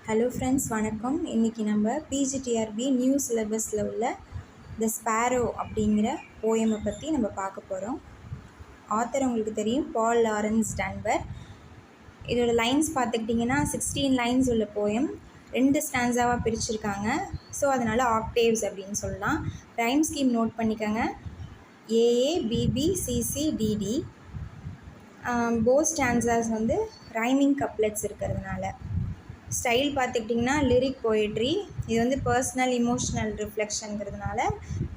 Hello friends, வணக்கம். இன்றைக்கி நம்ம பிஜிடிஆர்பி நியூ சிலபஸில் உள்ள த ஸ்பேரோ அப்படிங்கிற போயமை பற்றி நம்ம பார்க்க போகிறோம். ஆத்தர் உங்களுக்கு தெரியும், பால் லாரன்ஸ் டன்பர். இதோட லைன்ஸ் பார்த்துக்கிட்டிங்கன்னா 16 லைன்ஸ் உள்ள போயம் 2 ஸ்டான்ஸாவாக பிரிச்சுருக்காங்க. ஸோ அதனால் ஆக்டேவ்ஸ் அப்படின்னு சொல்லலாம். ரைம் ஸ்கீம் நோட் பண்ணிக்கோங்க. A A B B C C D D. Both stanzas வந்து ரைமிங் கப்லெட்ஸ் இருக்கிறதுனால. ஸ்டைல் பார்த்துக்கிட்டிங்கன்னா லிரிக் போயிட்ரி. இது வந்து பர்சனல் இமோஷ்னல் ரிஃப்ளெக்ஷனுங்கிறதுனால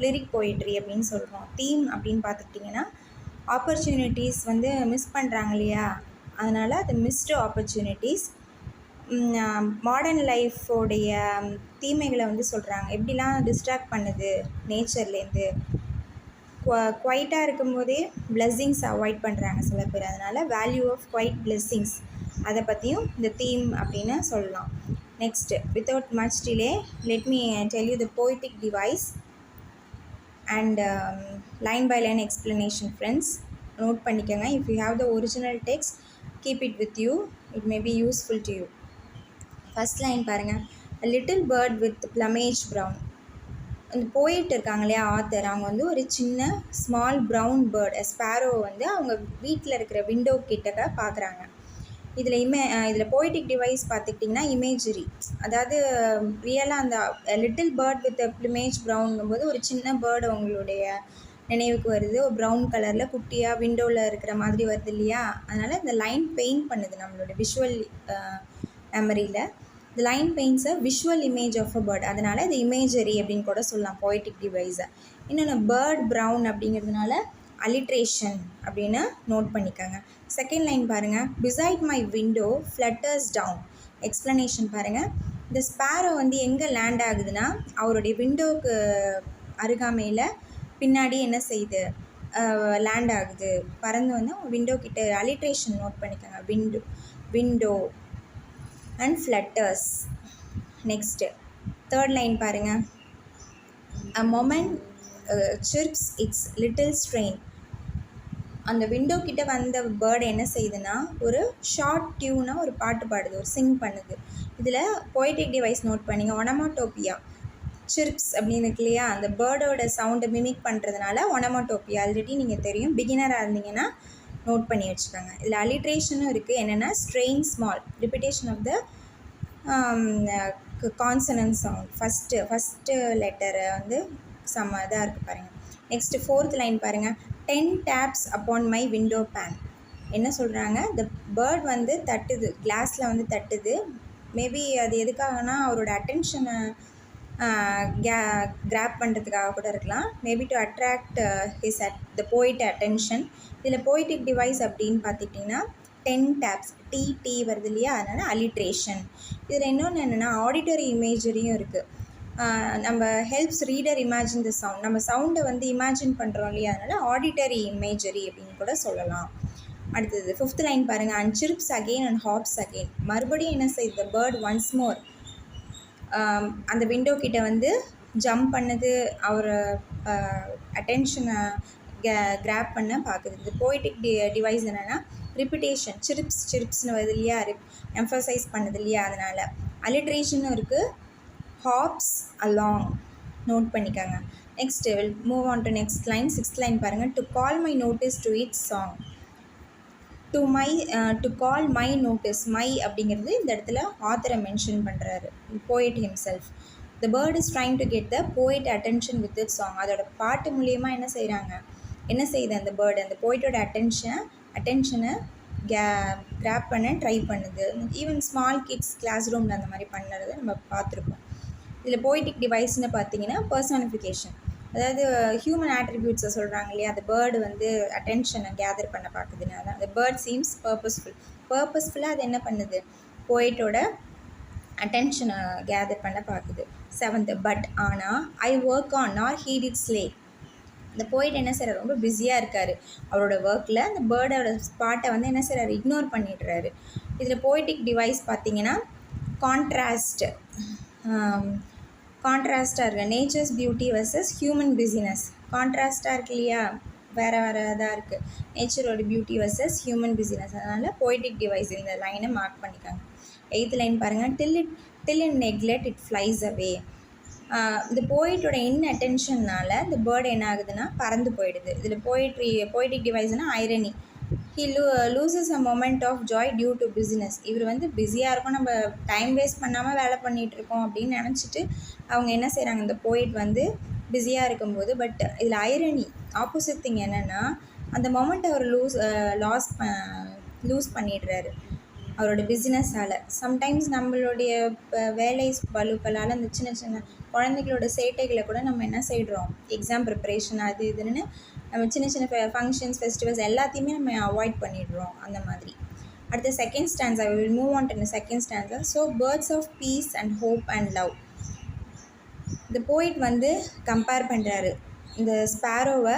லிரிக் போயிட்ரி அப்படின்னு சொல்கிறோம். தீம் அப்படின்னு பார்த்துக்கிட்டிங்கன்னா ஆப்பர்ச்சுனிட்டிஸ் வந்து மிஸ் பண்ணுறாங்க இல்லையா, அதனால் அது மிஸ்டு ஆப்பர்ச்சுனிட்டிஸ். மாடர்ன் லைஃபோடைய தீமைகளை வந்து சொல்கிறாங்க, எப்படிலாம் டிஸ்ட்ராக்ட் பண்ணுது நேச்சர்லேருந்து. குவைட்டாக இருக்கும்போதே பிளெஸ்ஸிங்ஸ் அவாய்ட் பண்ணுறாங்க சில பேர், அதனால் வேல்யூ ஆஃப் குவைட் பிளெஸ்ஸிங்ஸ் அதை பற்றியும் இந்த தீம் அப்படின்னு சொல்லலாம். Next, without much delay let me tell you the poetic device and line by line explanation. Friends, note பண்ணிக்கோங்க. If you have the original text, keep it with you, it may be useful to you. First line பாருங்கள். a little bird with plumage brown. அந்த போயிட் இருக்காங்க இல்லையா, author, அவங்க வந்து ஒரு சின்ன ஸ்மால் ப்ரௌன் பேர்ட் ஸ்பேரோ வந்து அவங்க வீட்டில் இருக்கிற விண்டோ கிட்டக்க பார்க்குறாங்க. இதில் போய்டிக் டிவைஸ் பார்த்துக்கிட்டிங்கன்னா இமேஜரி, அதாவது ரியலாக அந்த லிட்டில் பேர்ட் வித் ப்ளூமேஜ் ப்ரௌனுங்கும்போது ஒரு சின்ன பேர்டு உங்களுடைய நினைவுக்கு வருது. ஒரு ப்ரௌன் கலரில் குட்டியாக விண்டோவில் இருக்கிற மாதிரி வருது இல்லையா, அதனால் இந்த லைன் பெயிண்ட் பண்ணுது நம்மளோட விஷுவல் மெமரியில். இந்த line paints a visual image of a bird, அதனால் இது இமேஜரி அப்படின்னு கூட சொல்லலாம் போய்டிக் டிவைஸை. இன்னொன்று பேர்ட் ப்ரௌன் அப்படிங்கிறதுனால அலிட்ரேஷன் அப்படின்னு நோட் பண்ணிக்கோங்க. செகண்ட் லைன் பாருங்கள். Beside my window flutters down. Explanation பாருங்கள். இந்த ஸ்பேரோ வந்து எங்கே லேண்ட் ஆகுதுன்னா அவருடைய விண்டோவுக்கு அருகாமையில் பின்னாடி என்ன செய்யுது, லேண்ட் ஆகுது, பறந்து வந்து விண்டோ கிட்ட. அலிட்ரேஷன் நோட் பண்ணிக்கோங்க. Window and flutters. Next third line பாருங்கள். A moment chirps its little strain. அந்த விண்டோ கிட்ட வந்த பேர்டு என்ன செய்யுதுன்னா ஒரு ஷார்ட் டியூனாக ஒரு பாட்டு பாடுது, ஒரு சிங் பண்ணுது. இதில் போய்டிக் டிவைஸ் நோட் பண்ணிங்க. ஒனமாட்டோப்பியா, சிர்ப்ஸ் அப்படின்னு இருக்கு இல்லையா, அந்த பேர்டோட சவுண்டை மிமிக் பண்ணுறதுனால ஒனமாட்டோப்பியா ஆல்ரெடி நீங்கள் தெரியும். பிகினராக இருந்தீங்கன்னா நோட் பண்ணி வச்சுக்கோங்க. இதில் அலிட்ரேஷனும் இருக்குது. என்னென்னா strain small, repetition of the consonant sound. First லெட்டரை வந்து செம்ம இதாக இருக்குது பாருங்கள். நெக்ஸ்ட்டு ஃபோர்த் லைன் பாருங்கள். 10 taps upon my window pan. என்ன சொல்கிறாங்க, த பேர்ட் வந்து தட்டுது, கிளாஸில் வந்து தட்டுது. மேபி அது எதுக்காகனா அவரோட அட்டென்ஷனை கிராப் பண்ணுறதுக்காக கூட இருக்கலாம். மேபி டு அட்ராக்ட் த போயிட் அட்டென்ஷன். இதில் போய்டிக் டிவைஸ் அப்படின்னு பார்த்துக்கிட்டிங்கன்னா 10 taps, டி வருது இல்லையா, அதனால் அலிட்ரேஷன். இதில் இன்னொன்று என்னென்னா ஆடிட்டரி இமேஜரியும் இருக்குது. நம்ம helps reader imagine the sound. நம்ம சவுண்டை வந்து இமேஜின் பண்ணுறோம் இல்லையா, அதனால் ஆடிட்டரி இமேஜரி அப்படின்னு கூட சொல்லலாம். அடுத்தது ஃபிஃப்த் லைன் பாருங்கள். And chirps again and hops again. மறுபடியும் என்ன செய்யுது, பேர்ட் ஒன்ஸ் மோர் அந்த விண்டோ கிட்ட வந்து ஜம்ப் பண்ணுது, அவர் அட்டென்ஷனை கிராப் பண்ண பார்க்குது. இந்த போய்டிக் டிவைஸ் என்னென்னா ரிப்பிட்டேஷன், சிரிப்ஸ்னு வருது இல்லையா, எம்ஃபசைஸ் பண்ணுது இல்லையா, அதனால். அலிட்ரேஷனும் இருக்குது. ஹாப்ஸ் அலாங் நோட் பண்ணிக்கோங்க. Next will move on to next line. Sixth line பாருங்கள். To call my notice to its song. To call my notice. My அப்படிங்கிறது இந்த இடத்துல ஆத்தரை மென்ஷன் பண்ணுறாரு, poet himself. The bird is trying to get the poet attention with it song. அதோட பாட்டு மூலியமாக என்ன செய்யுது அந்த பேர்டு, அந்த போய்ட்டோட அட்டென்ஷனை கிராப் பண்ண ட்ரை பண்ணுது. ஈவன் ஸ்மால் கிட்ஸ் கிளாஸ் ரூமில் அந்த மாதிரி பண்ணுறதை நம்ம பார்த்துருக்கோம். இதில் போய்டிக் டிவைஸ்னு பார்த்தீங்கன்னா பர்சானிஃபிகேஷன், அதாவது ஹியூமன் ஆட்ரிபியூட்ஸை சொல்கிறாங்க இல்லையா, அந்த பேர்டு வந்து அட்டென்ஷனை கேதர் பண்ண பார்க்குதுனால அந்த பேர்ட் சீம்ஸ் பர்பஸ்ஃபுல்லாக அது என்ன பண்ணுது, போய்ட்டோட அட்டென்ஷனை கேதர் பண்ண பார்க்குது. செவன்த்து, பட் ஆனால் ஐ ஒர்க் ஆன் நார் ஹீ டிட் ஸ்லே. அந்த போய்ட் என்ன செய்கிறார், ரொம்ப பிஸியாக இருக்கார் அவரோட ஒர்க்கில். அந்த பேர்டோட ஸ்பாட்டை வந்து என்ன செய்கிறார், இக்னோர் பண்ணிடுறாரு. இதில் போய்டிக் டிவைஸ் பார்த்தீங்கன்னா கான்ட்ராஸ்டாக இருக்குது. Nature's beauty versus human business. கான்ட்ராஸ்டாக இருக்கு இல்லையா, வேறு இதாக இருக்குது. நேச்சரோட பியூட்டி வர்சஸ் ஹியூமன் பிஸினஸ். அதனால் போய்டிக் டிவைஸ் இந்த லைனை மார்க் பண்ணிக்காங்க. 8th லைன் பாருங்கள். till in neglect it flies away. இந்த போயிட்டோட இன்அட்டென்ஷன்னால் இந்த பேர்டு என்ன ஆகுதுன்னா பறந்து போயிடுது. இதில் போய்டிக் டிவைஸ்னால் irony. He loses a moment of joy due to business. இவர் வந்து பிஸியாக இருக்கும், நம்ம டைம் வேஸ்ட் பண்ணாமல் வேலை பண்ணிகிட்ருக்கோம் அப்படின்னு நினச்சிட்டு அவங்க என்ன செய்கிறாங்க, இந்த போயிட் வந்து பிஸியாக இருக்கும்போது. பட் இதில் ஐரணி ஆப்போசிட் திங் என்னென்னா, அந்த மொமெண்ட் அவர் லூஸ் பண்ணிடுறாரு அவரோட பிஸ்னஸால். சம்டைம்ஸ் நம்மளுடைய வேலை பளுக்களால் அந்த சின்ன சின்ன குழந்தைகளோட சேட்டைகளை கூட நம்ம என்ன செய்கிறோம், எக்ஸாம் ப்ரிப்பரேஷன் அது இதுன்னு நம்ம சின்ன சின்ன ஃபங்க்ஷன்ஸ் ஃபெஸ்டிவல்ஸ் எல்லாத்தையுமே நம்ம அவாய்ட் பண்ணிடுறோம் அந்த மாதிரி. அடுத்த second stanza, I will move on to the second stanza. So birds of peace and hope and love. இந்த போயிட் வந்து கம்பேர் பண்ணுறாரு இந்த ஸ்பேரோவை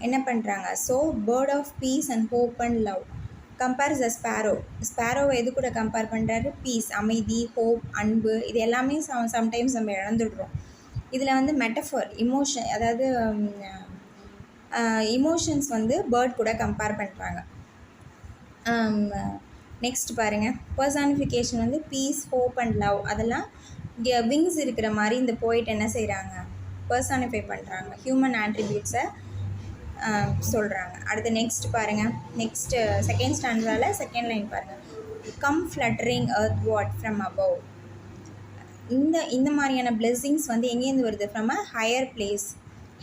என்ன பண்ணுறாங்க. So bird of peace and hope and love compares the ஸ்பேரோவை எது கூட கம்பேர் பண்ணுறாரு, பீஸ் அமைதி, ஹோப் அன்பு, இது எல்லாமே சம்டைம்ஸ் நம்ம இழந்துடுறோம். இதில் வந்து மெட்டஃபர் இமோஷன், அதாவது இமோஷன்ஸ் வந்து பேர்ட் கூட கம்பேர் பண்ணுறாங்க. நெக்ஸ்ட் பாருங்கள், பர்சானிஃபிகேஷன் வந்து பீஸ், ஹோப் அண்ட் லவ், அதெல்லாம் விங்ஸ் இருக்கிற மாதிரி இந்த போயிட் என்ன செய்கிறாங்க, பர்சானிஃபை பண்ணுறாங்க, ஹியூமன் ஆட்ரிபியூட்ஸை சொல்கிறாங்க. அடுத்து நெக்ஸ்ட் பாருங்கள், நெக்ஸ்ட்டு செகண்ட் ஸ்டாண்டர்டில் செகண்ட் லைன் பாருங்கள், come fluttering earthward from above. இந்த மாதிரியான பிளெஸ்ஸிங்ஸ் வந்து எங்கேருந்து வருது, from a higher place,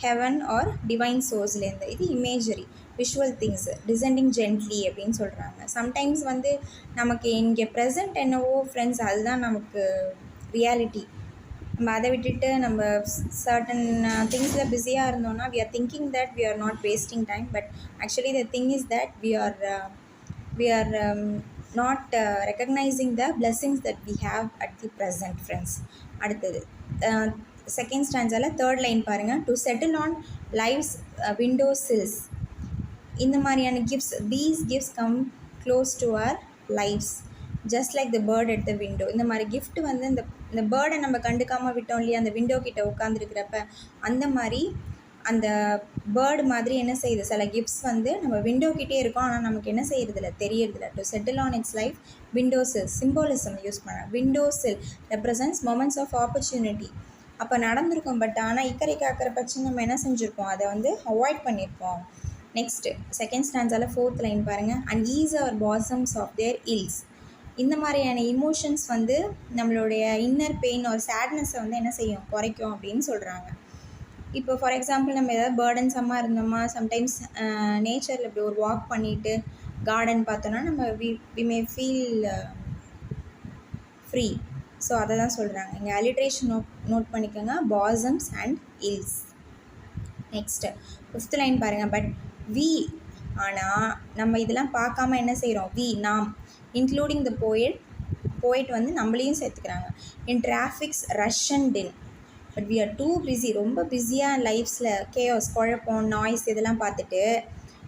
heaven or divine சோர்ஸ்லேருந்து. இது imagery visual things descending gently அப்படின்னு சொல்கிறாங்க. சம்டைம்ஸ் வந்து நமக்கு இங்கே ப்ரெசண்ட் என்னவோ ஃப்ரெண்ட்ஸ், அதுதான் நமக்கு ரியாலிட்டி. நம்ம அதை விட்டுட்டு நம்ம சர்டன் திங்ஸில் பிஸியாக இருந்தோம்னா we are thinking that we are not wasting time, but actually the thing is that we are not recognizing the blessings that we have at the present, friends. அடுத்தது second ஸ்டான்ஸால் third line பாருங்கள், to settle on life's window sills. இந்த மாதிரியான gifts, these gifts come close to our lives just like the bird at the window. இந்த மாதிரி gift வந்து இந்த பேர்டை நம்ம கண்டுக்காமல் விட்டோம் இல்லையா, அந்த விண்டோ கிட்ட உட்காந்துருக்கிறப்ப, அந்த மாதிரி அந்த பேர்டு மாதிரி என்ன செய்யுது, சில கிஃப்ட்ஸ் வந்து நம்ம விண்டோ கிட்டே இருக்கோம், ஆனால் நமக்கு என்ன செய்யறதில்ல, தெரியறதில்ல. To settle on its life window sill, symbolism use பண்ண, window sill represents moments of opportunity. அப்போ நடந்திருக்கும், பட் ஆனால் இக்கரை காக்கிற பட்சம் நம்ம என்ன செஞ்சுருப்போம், அதை வந்து அவாய்ட் பண்ணியிருப்போம். நெக்ஸ்ட்டு செகண்ட் ஸ்டான்ஸால் ஃபோர்த் லைன் பாருங்கள், and ease our bosoms of their ills. இந்த மாதிரியான இமோஷன்ஸ் வந்து நம்மளுடைய இன்னர் பெயின் ஒரு சேட்னஸை வந்து என்ன செய்யும், குறைக்கும் அப்படின்னு சொல்கிறாங்க. இப்போ ஃபார் எக்ஸாம்பிள் நம்ம ஏதாவது பேர்டன்ஸமாக இருந்தோமா, சம்டைம்ஸ் நேச்சரில் இப்படி ஒரு வாக் பண்ணிவிட்டு கார்டன் பார்த்தோன்னா நம்ம we may feel free. So அதை தான் சொல்கிறாங்க இங்கே. அலிட்ரேஷன் நோட் பண்ணிக்கோங்க, பாசம்ஸ் and ills. Next fifth line பாருங்கள், பட் வி, ஆனால் நம்ம இதெல்லாம் பார்க்காம என்ன செய்கிறோம், வி நாம், இன்க்ளூடிங் த போயிட் வந்து நம்மளையும் சேர்த்துக்கிறாங்க. In traffic's rush and in, but we are too busy, ரொம்ப பிஸியாக லைஃப்ஸில் கேஓஸ், குழப்பம், நாய்ஸ் இதெல்லாம் பார்த்துட்டு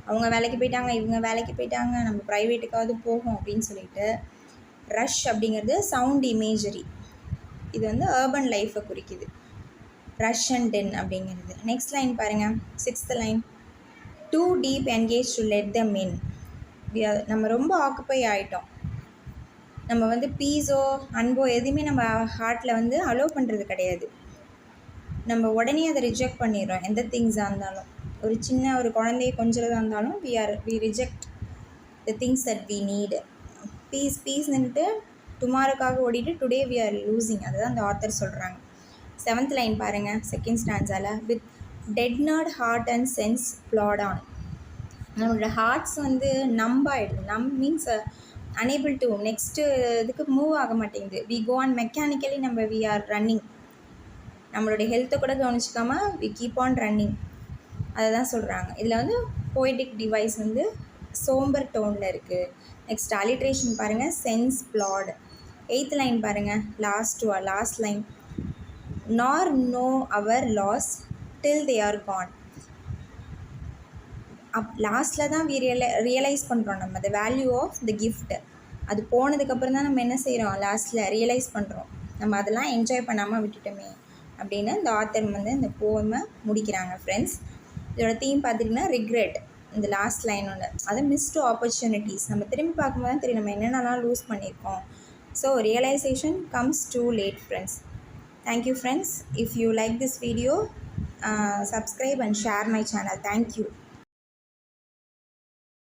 அவங்க வேலைக்கு போயிட்டாங்க, இவங்க வேலைக்கு போயிட்டாங்க, நம்ம ப்ரைவேட்டுக்காவது போகும் அப்படின்னு சொல்லிட்டு. ரஷ் அப்படிங்கிறது சவுண்ட் இமேஜரி, இது வந்து அர்பன் லைஃப்பை குறிக்குது, ரஷ் அண்ட் டென் அப்படிங்கிறது. நெக்ஸ்ட் லைன் பாருங்கள், sixth line, too deep engage to let them in. நம்ம ரொம்ப ஆக்குப்பை ஆகிட்டோம், நம்ம வந்து பீஸோ அன்போ எதுவுமே நம்ம ஹார்ட்டில் வந்து அலோவ் பண்ணுறது கிடையாது. நம்ம உடனே அதை ரிஜெக்ட் பண்ணிடுறோம். எந்த திங்ஸாக இருந்தாலும், ஒரு சின்ன ஒரு குழந்தைய கொஞ்சறதாக இருந்தாலும் we reject the things that we need. பீஸ்ன்னுட்டு டுமாரோக்காக ஓடிட்டு டுடே வி ஆர் லூசிங், அதுதான் அந்த ஆத்தர் சொல்கிறாங்க. செவன்த் லைன் பாருங்கள், செகண்ட் ஸ்டான்ஸால், with deadened heart and sense plod on. நம்மளோட ஹார்ட்ஸ் வந்து நம்பாயிடுது. மீன்ஸ் அனேபிள் டு நெக்ஸ்ட்டு இதுக்கு மூவ் ஆக மாட்டேங்குது. வி கோ ஆன் மெக்கானிக்கலி, நம்ம வி ஆர் ரன்னிங், நம்மளுடைய ஹெல்த்தை கூட கவனிச்சிக்காமல் வி கீப் ஆன் ரன்னிங், அதை தான் சொல்கிறாங்க. இதில் வந்து போய்டிக் டிவைஸ் வந்து சோம்பர் டோனில் இருக்குது. நெக்ஸ்ட் அலிட்ரேஷன் பாருங்கள், சென்ஸ் ப்ளாட். எய்த் லைன் பாருங்கள், last line, nor know our loss till they are gone. லாஸ்ட்டில் தான் ரியலைஸ் பண்ணுறோம் நம்ம the value of the gift. அது போனதுக்கப்புறம் தான் நம்ம என்ன செய்கிறோம், லாஸ்ட்டில் ரியலைஸ் பண்ணுறோம், நம்ம அதெல்லாம் என்ஜாய் பண்ணாமல் விட்டுட்டோமே அப்படின்னு இந்த ஆத்தர் வந்து இந்த போமை முடிக்கிறாங்க. ஃப்ரெண்ட்ஸ், இதோட தீம் பார்த்திங்கன்னா ரிக்ரெட், இந்த லாஸ்ட் லைனோட, அதை மிஸ்டு ஆப்பர்ச்சுனிட்டிஸ். நம்ம திரும்பி பார்க்கும்போது தான் தெரியும் நம்ம என்னென்னலாம் லூஸ் பண்ணியிருக்கோம். So realization comes too late, friends. Thank you, friends. If you like this video, subscribe and share my channel. Thank you.